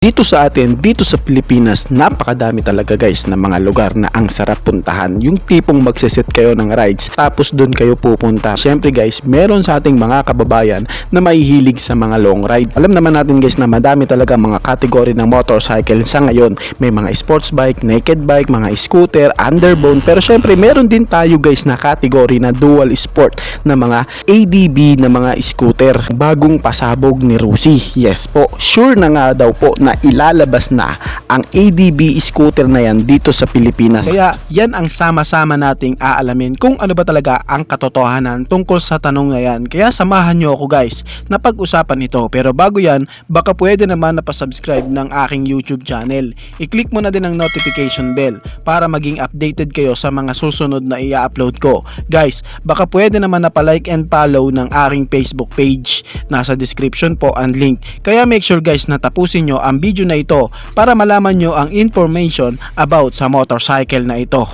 Dito sa atin, dito sa Pilipinas, napakadami talaga guys na mga lugar na ang sarap puntahan. Yung tipong magsiset kayo ng rides, tapos doon kayo pupunta. Syempre guys, meron sa ating mga kababayan na mahihilig sa mga long ride. Alam naman natin guys na madami talaga mga kategory ng motorcycle sa ngayon. May mga sports bike, naked bike, mga scooter, underbone. Pero syempre meron din tayo guys na kategory na dual sport na mga ADB na mga scooter. Bagong pasabog ni Rusi. Yes po, sure na nga daw po na ilalabas na ang ADB scooter na yan dito sa Pilipinas. Kaya yan ang sama-sama nating aalamin kung ano ba talaga ang katotohanan tungkol sa tanong na yan. Kaya samahan nyo ako guys na pag-usapan ito. Pero bago yan, baka pwede naman na pasubscribe ng aking YouTube channel. I-click mo na din ang notification bell para maging updated kayo sa mga susunod na i-upload ko. Guys, baka pwede naman na pa-like and follow ng aking Facebook page. Nasa description po ang link. Kaya make sure guys na tapusin nyo ang video na ito para malaman nyo ang information about sa motorcycle na ito.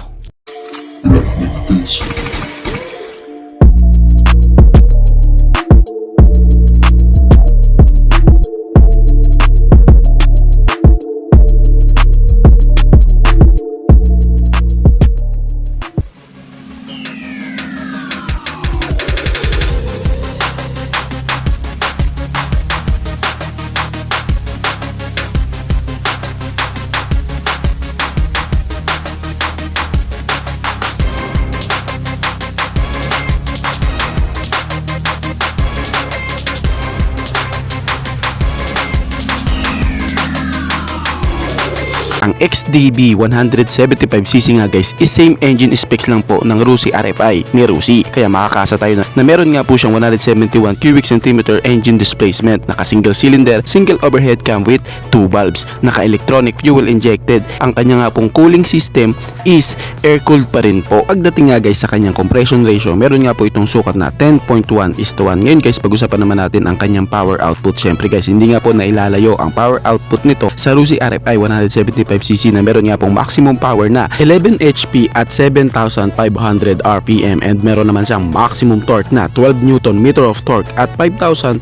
Ang XDB 175cc nga guys is same engine specs lang po ng Rusi RFI ni Rusi. Kaya makakasa tayo na meron nga po siyang 171 cubic centimeter engine displacement, naka single cylinder, single overhead cam with 2 valves, naka electronic fuel injected. Ang kanya nga pong cooling system is air cooled pa rin po. Pagdating nga guys sa kanyang compression ratio, meron nga po itong sukat na 10.1:1. Ngayon guys, pag-usapan naman natin ang kanyang power output. Syempre guys, hindi nga po nailalayo ang power output nito sa Rusi RFI 175cc na meron nga pong maximum power na 11 HP at 7,500 RPM, and meron naman siyang maximum torque na 12 Newton meter of torque at 5,500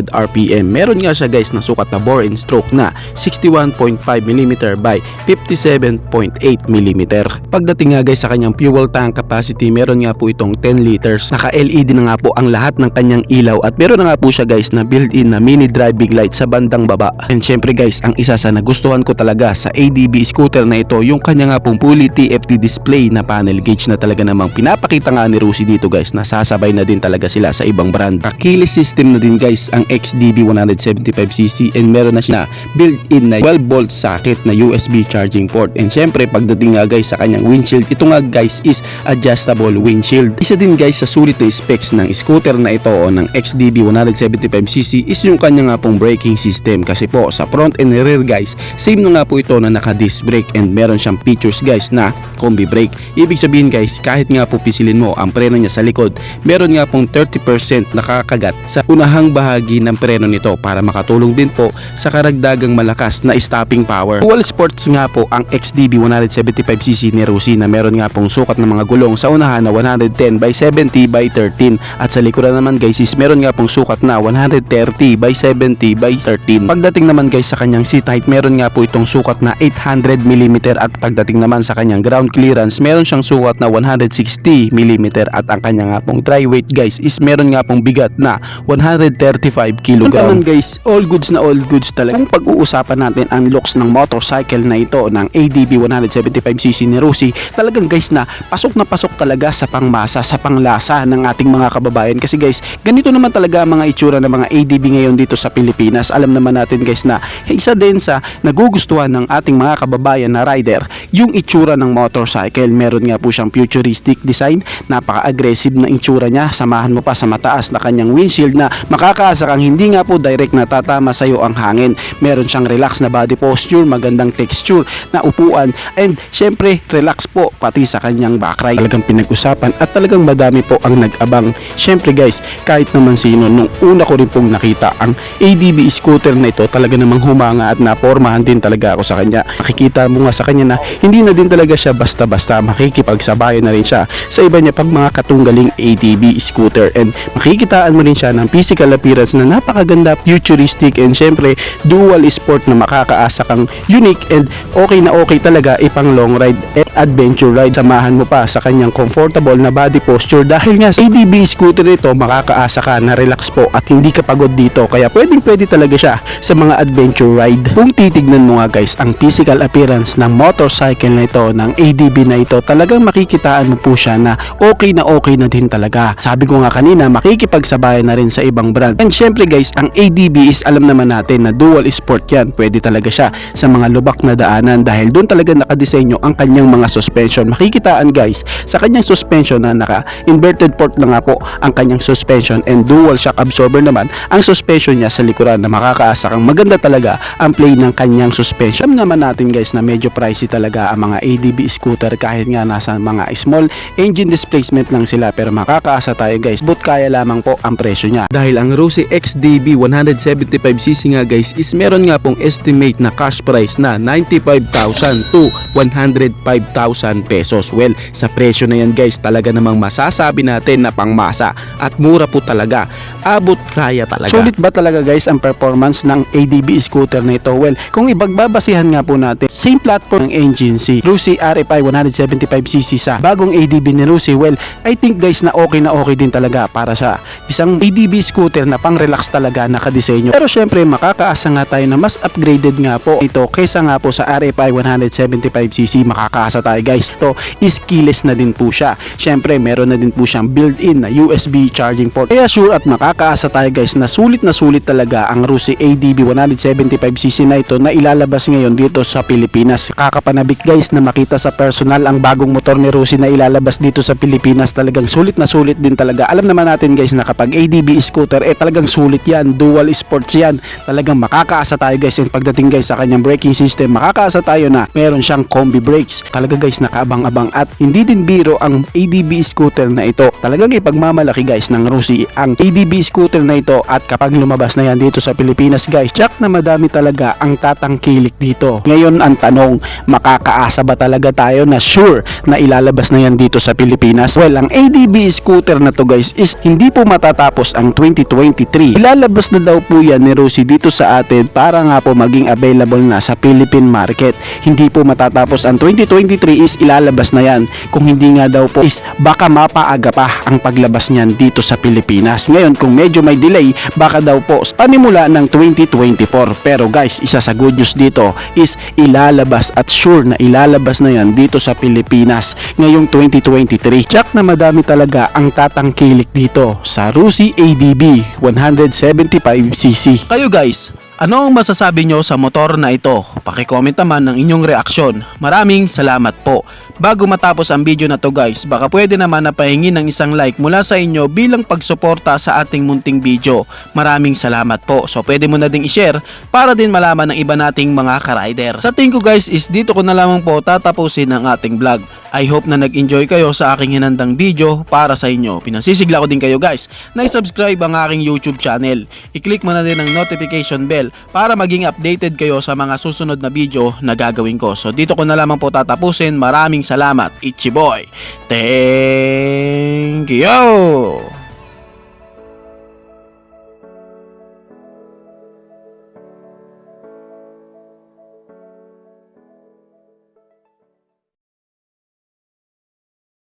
RPM. Meron nga siya guys na sukat na bore and stroke na 61.5mm by 57.8mm. Pagdating nga guys sa kanyang fuel tank capacity, meron nga po itong 10 liters. Naka LED na nga po ang lahat ng kanyang ilaw, at meron na nga po siya guys na built-in na mini driving light sa bandang baba. And syempre guys, ang isa sa nagustuhan ko talaga sa ADB scooter na ito, yung kanya nga pong fully TFT display na panel gauge na talaga namang pinapakita nga ni Rusi dito guys na sasabay na din talaga sila sa ibang brand. Keyless system na din guys ang XDB 175cc, and meron na siya built-in na 12 volt socket na USB charging port. And syempre pagdating nga guys sa kanyang windshield, ito nga guys is adjustable windshield. Isa din guys sa sulit na specs ng scooter na ito o ng XDB 175cc is yung kanya nga pong braking system, kasi po sa front and rear guys same na nga po ito na naka disc brake, and meron siyang features guys na combi brake. Ibig sabihin guys, kahit nga po pisilin mo ang preno niya sa likod, meron nga pong 30% nakakagat sa unahang bahagi ng preno nito para makatulong din po sa karagdagang malakas na stopping power. Dual sports nga po ang XDB 175cc ni Rusi na meron nga pong sukat ng mga gulong sa unahan na 110/70/13, at sa likuran naman guys is meron nga pong sukat na 130/70/13. Pagdating naman guys sa kanyang seat height, meron nga po itong sukat na 800mm, at pagdating naman sa kanyang ground clearance, meron siyang sukat na 160mm, at ang kanya nga pong dry weight guys is meron nga pong bigat na 135 kg. Naman guys, all goods na all goods talaga. Kung pag-uusapan natin ang looks ng motorcycle na ito ng ADB 175cc ni Rusi, talagang guys na pasok talaga sa pangmasa, sa panglasa ng ating mga kababayan. Kasi guys, ganito naman talaga mga itsura ng mga ADB ngayon dito sa Pilipinas. Alam naman natin guys na isa din sa nagugustuhan ng ating mga kababayan na rider yung itsura ng motorcycle. Meron nga po siyang futuristic design, napaka-aggressive na itsura niya, samahan mo pa sa mataas na kanyang windshield na makakaasa kang hindi nga po direct na tatama sa iyo ang hangin. Meron siyang relax na body posture, magandang texture na upuan, and syempre relax po pati sa kanyang backride. Talagang pinag-usapan at talagang madami po ang nag-abang. Syempre guys, kahit naman sino, nung una ko rin pong nakita ang ADB scooter na ito, talaga namang humanga at napormahan din talaga ako sa kanya. nga makikita mo nga sa kanya na hindi na din talaga siya basta-basta makikipagsabayan na rin siya sa iba niya pag mga katunggaling ATV scooter, and makikitaan mo rin siya ng physical appearance na napakaganda, futuristic, and syempre dual sport na makakaasa kang unique and okay na okay talaga ipang long ride at adventure ride. Samahan mo pa sa kanyang comfortable na body posture dahil nga sa ATV scooter ito makakaasa ka na relax po at hindi ka pagod dito, kaya pwedeng pwede talaga siya sa mga adventure ride. Kung titignan mo nga guys ang physical appearance ng motorcycle na ito, ng ATV na ito, talagang makikitaan mo po siya na okay na din talaga. Sabi ko nga kanina, makikipagsabayan na rin sa ibang brand. And syempre guys, ang ATV is alam naman natin na dual sport yan. Pwede talaga siya sa mga lubak na daanan dahil doon talaga nakadesenyo ang kanyang mga suspension. Makikitaan guys sa kanyang suspension na naka inverted port na nga po ang kanyang suspension, and dual shock absorber naman ang suspension niya sa likuran na makakaasa kang maganda talaga ang play ng kanyang suspension. Alam naman natin guys na medyo pricey talaga ang mga ATV scooter kahit nga nasa mga small engine displacement lang sila, pero makakaasa tayo guys but kaya lamang po ang presyo niya dahil ang Rossi XDB 175cc nga guys is meron nga pong estimate na cash price na 95,000 to 105,000 pesos. Well, sa presyo na yan guys talaga namang masasabi natin na pangmasa at mura po talaga, abot kaya talaga. Sulit ba talaga guys ang performance ng ATV scooter na ito? Well, kung ibagbabasihan nga po natin same platform ng engine si Rossi RFI 175cc sa bagong ATV ni Rossi, well, I think guys na okay din talaga para sa isang ATV scooter na pang relax talaga nakadesenyo. Pero syempre makakaasa nga tayo na mas upgraded nga po ito kaysa nga po sa RFI 175cc. Makakaasa tayo guys, ito is keyless na din po siya. Syempre meron na din po siyang built-in na USB charging port, kaya sure at makakaasa tayo guys na sulit talaga ang Rossi ATV 175cc na ito na ilalabas ngayon dito sa Pilipinas. Kakapanabik guys na makita sa personal ang bagong motor ni Rossi na ilalabas dito sa Pilipinas. Talagang sulit din talaga. Alam naman natin guys na kapag ATV scooter talagang sulit yan, dual sports yan. Talagang makakaasa tayo guys, and pagdating guys sa kanyang braking system, makakaasa tayo na meron siyang combi brakes. Talaga guys nakaabang-abang at hindi din biro ang ATV scooter na ito. Talagang ipagmamalaki guys ng Rossi ang ATV scooter na ito, at kapag lumabas na yan dito sa Pilipinas guys, check na madami talaga ang tatangkilik dito. Ngayon ang tanong, makakaasa ba talaga tayo na sure na ilalabas na yan dito sa Pilipinas? Well, ang ATV scooter na to guys is hindi po matatapos ang 2023. Ilalabas na daw po yan ni Rossi dito sa atin para nga po maging available na sa Philippine market. Hindi po matatapos ang 2023 is ilalabas na yan. Kung hindi nga daw po is baka mapaaga pa ang paglabas niyan dito sa Pilipinas. Ngayon kung medyo may delay, baka daw po panimula ng 2024. Pero guys, isa sa good news dito is ilalabas at sure na ilalabas na yan dito sa Pilipinas ngayong 2023. Check na madami talaga ang tatangkilik dito sa Rossi ATV 175cc. Kayo guys, ano ang masasabi nyo sa motor na ito? Paki-comment naman ng inyong reaksyon. Maraming salamat po. Bago matapos ang video na to guys, baka pwede naman na pahingin ng isang like mula sa inyo bilang pagsuporta sa ating munting video. Maraming salamat po. So pwede mo na ding i-share para din malaman ng iba nating mga ka-rider. Sa tingin ko guys is dito ko na lamang po tatapusin ang ating vlog. I hope na nag-enjoy kayo sa aking hinandang video para sa inyo. Pinasisigla ko din kayo guys na i-subscribe ang aking YouTube channel. I-click mo na din ang notification bell para maging updated kayo sa mga susunod na video na gagawin ko. So dito ko na lamang po tatapusin. Maraming salamat. Ichiboy. Thank you!